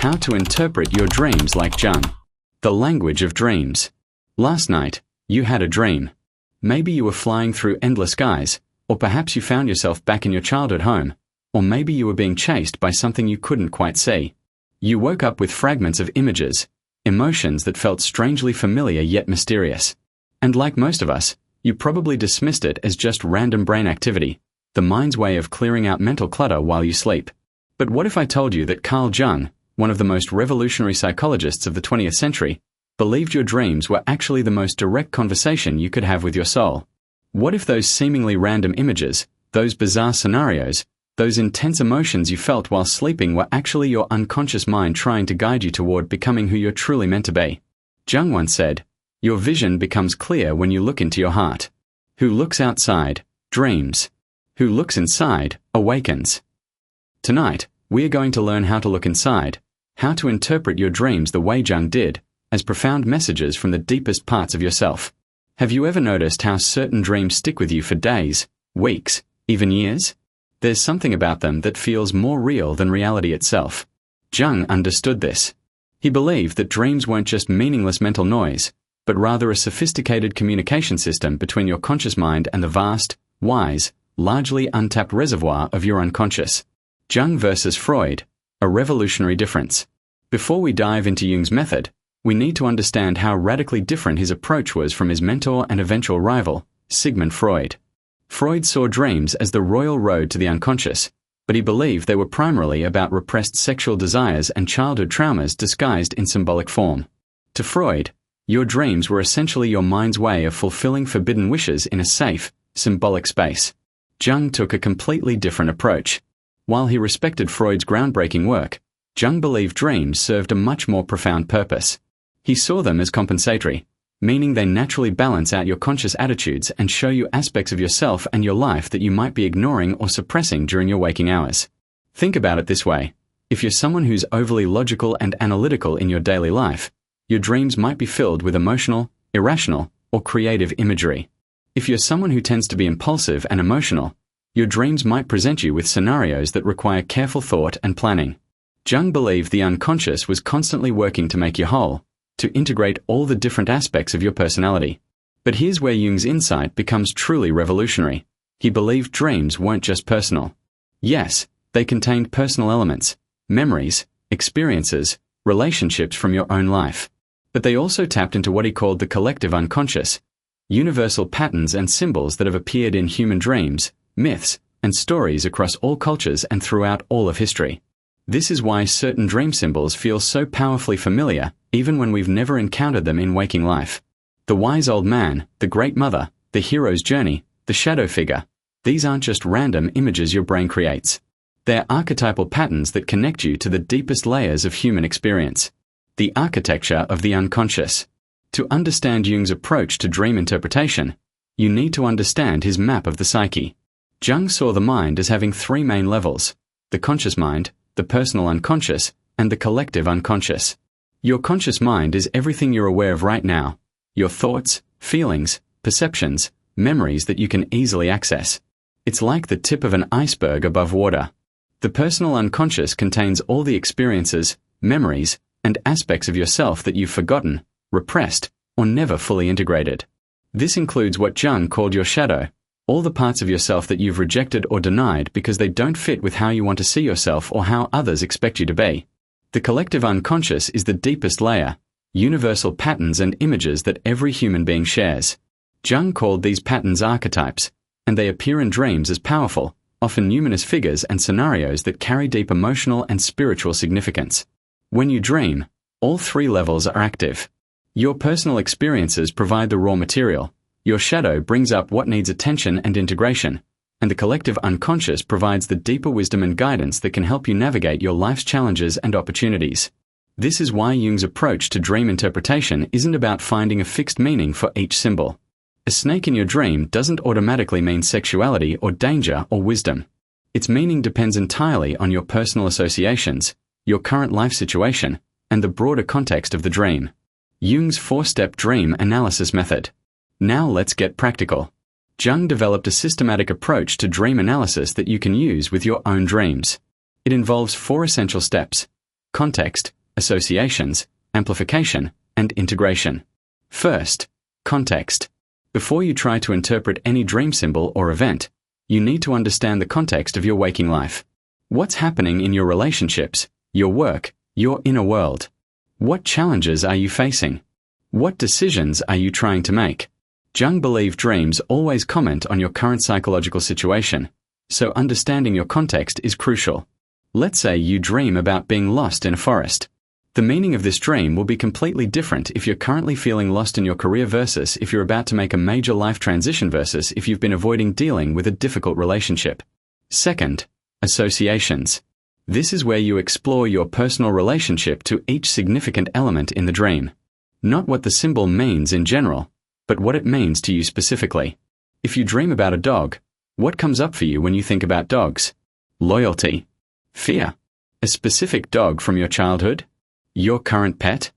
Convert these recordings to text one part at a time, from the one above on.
How to interpret your dreams like Jung. The language of dreams. Last night, you had a dream. Maybe you were flying through endless skies, or perhaps you found yourself back in your childhood home, or maybe you were being chased by something you couldn't quite see. You woke up with fragments of images, emotions that felt strangely familiar yet mysterious. And like most of us, you probably dismissed it as just random brain activity, the mind's way of clearing out mental clutter while you sleep. But what if I told you that Carl Jung, one of the most revolutionary psychologists of the 20th century, believed your dreams were actually the most direct conversation you could have with your soul? What if those seemingly random images, those bizarre scenarios, those intense emotions you felt while sleeping were actually your unconscious mind trying to guide you toward becoming who you're truly meant to be? Jung once said, "Your vision becomes clear when you look into your heart. Who looks outside, dreams. Who looks inside, awakens." Tonight, we are going to learn how to look inside, how to interpret your dreams the way Jung did, as profound messages from the deepest parts of yourself. Have you ever noticed how certain dreams stick with you for days, weeks, even years? There's something about them that feels more real than reality itself. Jung understood this. He believed that dreams weren't just meaningless mental noise, but rather a sophisticated communication system between your conscious mind and the vast, wise, largely untapped reservoir of your unconscious. Jung versus Freud, a revolutionary difference. Before we dive into Jung's method, we need to understand how radically different his approach was from his mentor and eventual rival, Sigmund Freud. Freud saw dreams as the royal road to the unconscious, but he believed they were primarily about repressed sexual desires and childhood traumas disguised in symbolic form. To Freud, your dreams were essentially your mind's way of fulfilling forbidden wishes in a safe, symbolic space. Jung took a completely different approach. While he respected Freud's groundbreaking work, Jung believed dreams served a much more profound purpose. He saw them as compensatory, meaning they naturally balance out your conscious attitudes and show you aspects of yourself and your life that you might be ignoring or suppressing during your waking hours. Think about it this way. If you're someone who's overly logical and analytical in your daily life, your dreams might be filled with emotional, irrational, or creative imagery. If you're someone who tends to be impulsive and emotional, your dreams might present you with scenarios that require careful thought and planning. Jung believed the unconscious was constantly working to make you whole, to integrate all the different aspects of your personality. But here's where Jung's insight becomes truly revolutionary. He believed dreams weren't just personal. Yes, they contained personal elements, memories, experiences, relationships from your own life. But they also tapped into what he called the collective unconscious, universal patterns and symbols that have appeared in human dreams, myths, and stories across all cultures and throughout all of history. This is why certain dream symbols feel so powerfully familiar, even when we've never encountered them in waking life. The wise old man, the great mother, the hero's journey, the shadow figure, these aren't just random images your brain creates. They're archetypal patterns that connect you to the deepest layers of human experience. The architecture of the unconscious. To understand Jung's approach to dream interpretation, you need to understand his map of the psyche. Jung saw the mind as having three main levels: the conscious mind, the personal unconscious, and the collective unconscious. Your conscious mind is everything you're aware of right now, your thoughts, feelings, perceptions, memories that you can easily access. It's like the tip of an iceberg above water. The personal unconscious contains all the experiences, memories, and aspects of yourself that you've forgotten, repressed, or never fully integrated. This includes what Jung called your shadow, all the parts of yourself that you've rejected or denied because they don't fit with how you want to see yourself or how others expect you to be. The collective unconscious is the deepest layer, universal patterns and images that every human being shares. Jung called these patterns archetypes, and they appear in dreams as powerful, often numinous figures and scenarios that carry deep emotional and spiritual significance. When you dream, all three levels are active. Your personal experiences provide the raw material. Your shadow brings up what needs attention and integration, and the collective unconscious provides the deeper wisdom and guidance that can help you navigate your life's challenges and opportunities. This is why Jung's approach to dream interpretation isn't about finding a fixed meaning for each symbol. A snake in your dream doesn't automatically mean sexuality or danger or wisdom. Its meaning depends entirely on your personal associations, your current life situation, and the broader context of the dream. Jung's four-step dream analysis method. Now let's get practical. Jung developed a systematic approach to dream analysis that you can use with your own dreams. It involves 4 essential steps: context, associations, amplification, and integration. First, context. Before you try to interpret any dream symbol or event, you need to understand the context of your waking life. What's happening in your relationships, your work, your inner world? What challenges are you facing? What decisions are you trying to make? Jung believed dreams always comment on your current psychological situation, so understanding your context is crucial. Let's say you dream about being lost in a forest. The meaning of this dream will be completely different if you're currently feeling lost in your career versus if you're about to make a major life transition versus if you've been avoiding dealing with a difficult relationship. Second, associations. This is where you explore your personal relationship to each significant element in the dream. Not what the symbol means in general, but what it means to you specifically. If you dream about a dog, what comes up for you when you think about dogs? Loyalty. Fear. A specific dog from your childhood? Your current pet?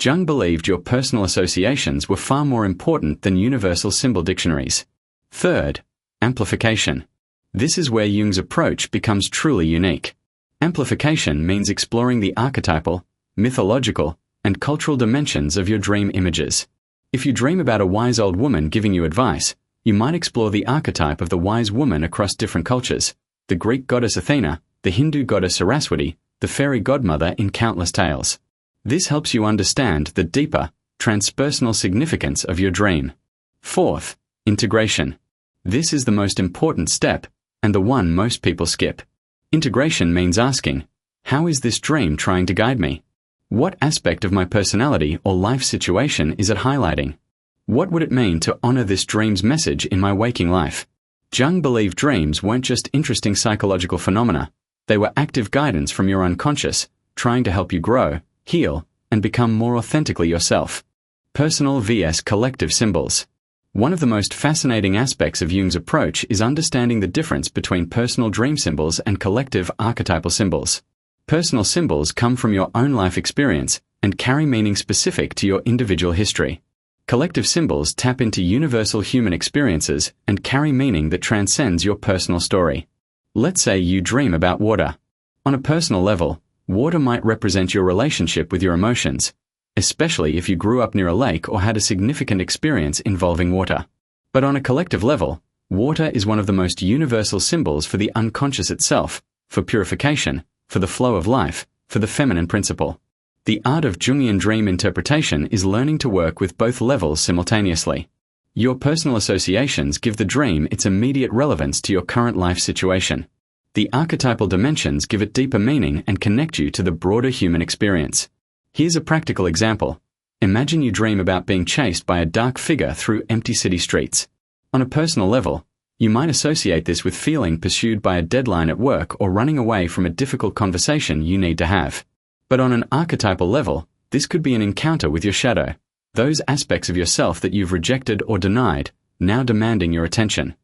Jung believed your personal associations were far more important than universal symbol dictionaries. Third, amplification. This is where Jung's approach becomes truly unique. Amplification means exploring the archetypal, mythological, and cultural dimensions of your dream images. If you dream about a wise old woman giving you advice, you might explore the archetype of the wise woman across different cultures: the Greek goddess Athena, the Hindu goddess Saraswati, the fairy godmother in countless tales. This helps you understand the deeper, transpersonal significance of your dream. Fourth, integration. This is the most important step, and the one most people skip. Integration means asking, how is this dream trying to guide me? What aspect of my personality or life situation is it highlighting? What would it mean to honor this dream's message in my waking life? Jung believed dreams weren't just interesting psychological phenomena. They were active guidance from your unconscious, trying to help you grow, heal, and become more authentically yourself. Personal vs. collective symbols. One of the most fascinating aspects of Jung's approach is understanding the difference between personal dream symbols and collective archetypal symbols. Personal symbols come from your own life experience and carry meaning specific to your individual history. Collective symbols tap into universal human experiences and carry meaning that transcends your personal story. Let's say you dream about water. On a personal level, water might represent your relationship with your emotions, especially if you grew up near a lake or had a significant experience involving water. But on a collective level, water is one of the most universal symbols for the unconscious itself, for purification, for the flow of life, for the feminine principle. The art of Jungian dream interpretation is learning to work with both levels simultaneously. Your personal associations give the dream its immediate relevance to your current life situation. The archetypal dimensions give it deeper meaning and connect you to the broader human experience. Here's a practical example. Imagine you dream about being chased by a dark figure through empty city streets. On a personal level, you might associate this with feeling pursued by a deadline at work or running away from a difficult conversation you need to have. But on an archetypal level, this could be an encounter with your shadow, those aspects of yourself that you've rejected or denied, now demanding your attention.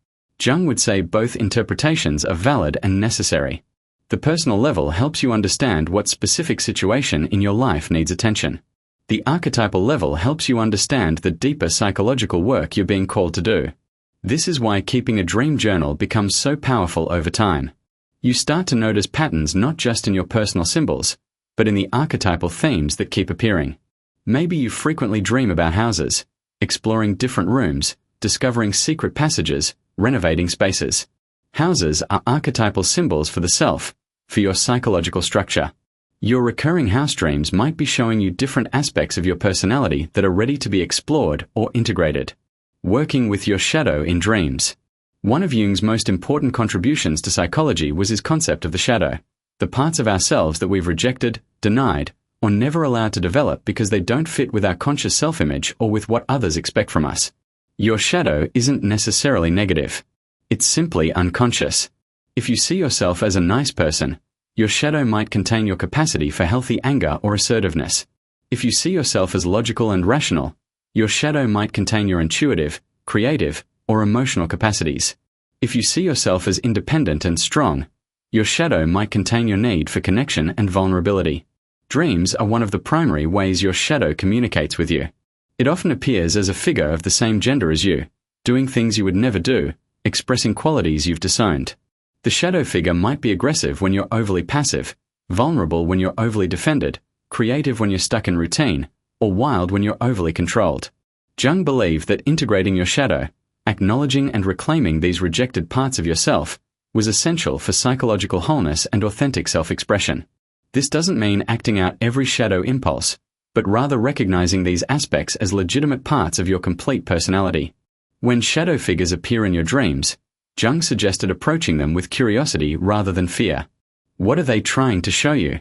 Jung would say both interpretations are valid and necessary. The personal level helps you understand what specific situation in your life needs attention. The archetypal level helps you understand the deeper psychological work you're being called to do. This is why keeping a dream journal becomes so powerful over time. You start to notice patterns not just in your personal symbols, but in the archetypal themes that keep appearing. Maybe you frequently dream about houses, exploring different rooms, discovering secret passages, renovating spaces. Houses are archetypal symbols for the self, for your psychological structure. Your recurring house dreams might be showing you different aspects of your personality that are ready to be explored or integrated. Working with your shadow in dreams. One of Jung's most important contributions to psychology was his concept of the shadow, the parts of ourselves that we've rejected, denied, or never allowed to develop because they don't fit with our conscious self-image or with what others expect from us. Your shadow isn't necessarily negative. It's simply unconscious. If you see yourself as a nice person, your shadow might contain your capacity for healthy anger or assertiveness. If you see yourself as logical and rational, your shadow might contain your intuitive, creative, or emotional capacities. If you see yourself as independent and strong, your shadow might contain your need for connection and vulnerability. Dreams are one of the primary ways your shadow communicates with you. It often appears as a figure of the same gender as you, doing things you would never do, expressing qualities you've disowned. The shadow figure might be aggressive when you're overly passive, vulnerable when you're overly defended, creative when you're stuck in routine, or wild when you're overly controlled. Jung believed that integrating your shadow, acknowledging and reclaiming these rejected parts of yourself, was essential for psychological wholeness and authentic self-expression. This doesn't mean acting out every shadow impulse, but rather recognizing these aspects as legitimate parts of your complete personality. When shadow figures appear in your dreams, Jung suggested approaching them with curiosity rather than fear. What are they trying to show you?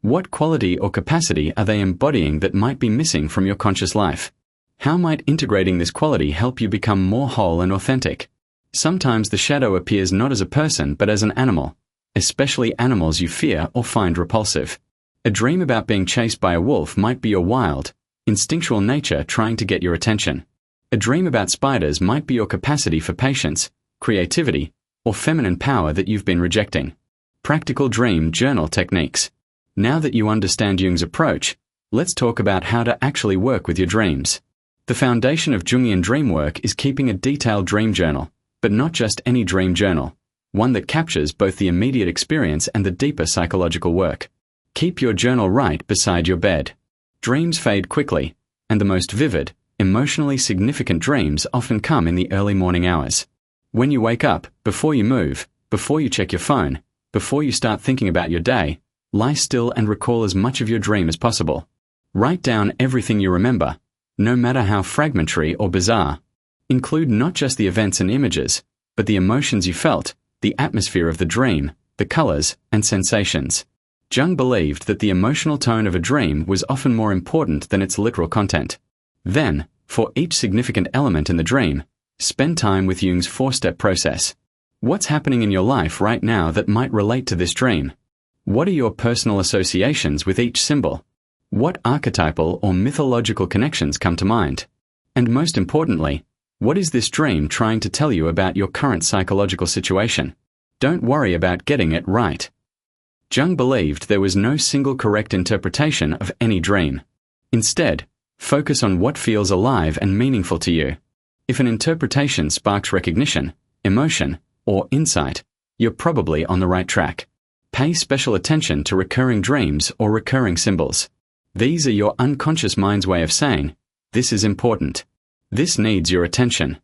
What quality or capacity are they embodying that might be missing from your conscious life? How might integrating this quality help you become more whole and authentic? Sometimes the shadow appears not as a person but as an animal, especially animals you fear or find repulsive. A dream about being chased by a wolf might be your wild, instinctual nature trying to get your attention. A dream about spiders might be your capacity for patience, creativity, or feminine power that you've been rejecting. Practical dream journal techniques. Now that you understand Jung's approach, let's talk about how to actually work with your dreams. The foundation of Jungian dream work is keeping a detailed dream journal, but not just any dream journal, one that captures both the immediate experience and the deeper psychological work. Keep your journal right beside your bed. Dreams fade quickly, and the most vivid, emotionally significant dreams often come in the early morning hours. When you wake up, before you move, before you check your phone, before you start thinking about your day, lie still and recall as much of your dream as possible. Write down everything you remember, no matter how fragmentary or bizarre. Include not just the events and images, but the emotions you felt, the atmosphere of the dream, the colors, and sensations. Jung believed that the emotional tone of a dream was often more important than its literal content. Then, for each significant element in the dream, spend time with Jung's four-step process. What's happening in your life right now that might relate to this dream? What are your personal associations with each symbol? What archetypal or mythological connections come to mind? And most importantly, what is this dream trying to tell you about your current psychological situation? Don't worry about getting it right. Jung believed there was no single correct interpretation of any dream. Instead, focus on what feels alive and meaningful to you. If an interpretation sparks recognition, emotion, or insight, you're probably on the right track. Pay special attention to recurring dreams or recurring symbols. These are your unconscious mind's way of saying, this is important. This needs your attention.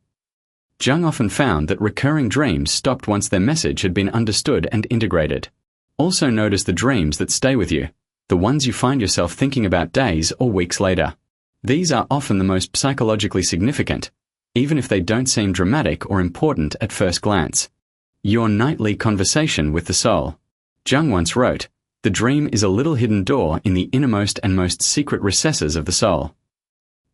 Jung often found that recurring dreams stopped once their message had been understood and integrated. Also notice the dreams that stay with you, the ones you find yourself thinking about days or weeks later. These are often the most psychologically significant, even if they don't seem dramatic or important at first glance. Your nightly conversation with the soul. Jung once wrote, "The dream is a little hidden door in the innermost and most secret recesses of the soul."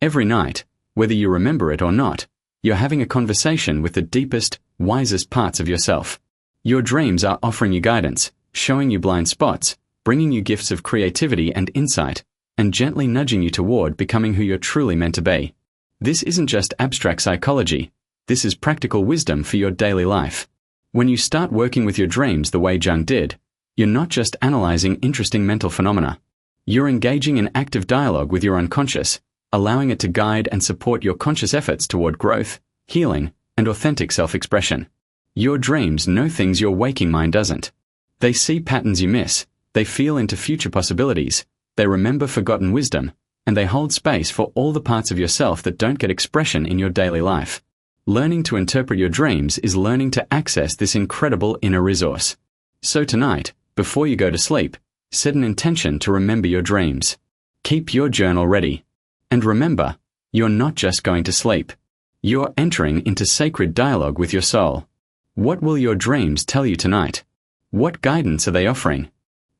Every night, whether you remember it or not, you're having a conversation with the deepest, wisest parts of yourself. Your dreams are offering you guidance, showing you blind spots, bringing you gifts of creativity and insight, and gently nudging you toward becoming who you're truly meant to be. This isn't just abstract psychology, this is practical wisdom for your daily life. When you start working with your dreams the way Jung did, you're not just analyzing interesting mental phenomena. You're engaging in active dialogue with your unconscious, allowing it to guide and support your conscious efforts toward growth, healing, and authentic self-expression. Your dreams know things your waking mind doesn't. They see patterns you miss, they feel into future possibilities, they remember forgotten wisdom, and they hold space for all the parts of yourself that don't get expression in your daily life. Learning to interpret your dreams is learning to access this incredible inner resource. So tonight, before you go to sleep, set an intention to remember your dreams. Keep your journal ready. And remember, you're not just going to sleep. You're entering into sacred dialogue with your soul. What will your dreams tell you tonight? What guidance are they offering?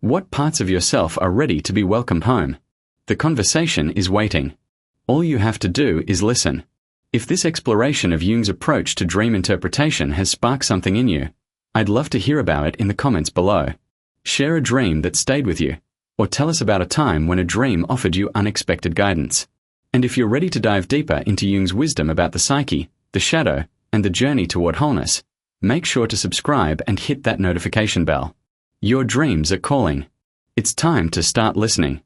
What parts of yourself are ready to be welcomed home? The conversation is waiting. All you have to do is listen. If this exploration of Jung's approach to dream interpretation has sparked something in you, I'd love to hear about it in the comments below. Share a dream that stayed with you, or tell us about a time when a dream offered you unexpected guidance. And if you're ready to dive deeper into Jung's wisdom about the psyche, the shadow, and the journey toward wholeness, make sure to subscribe and hit that notification bell. Your dreams are calling. It's time to start listening.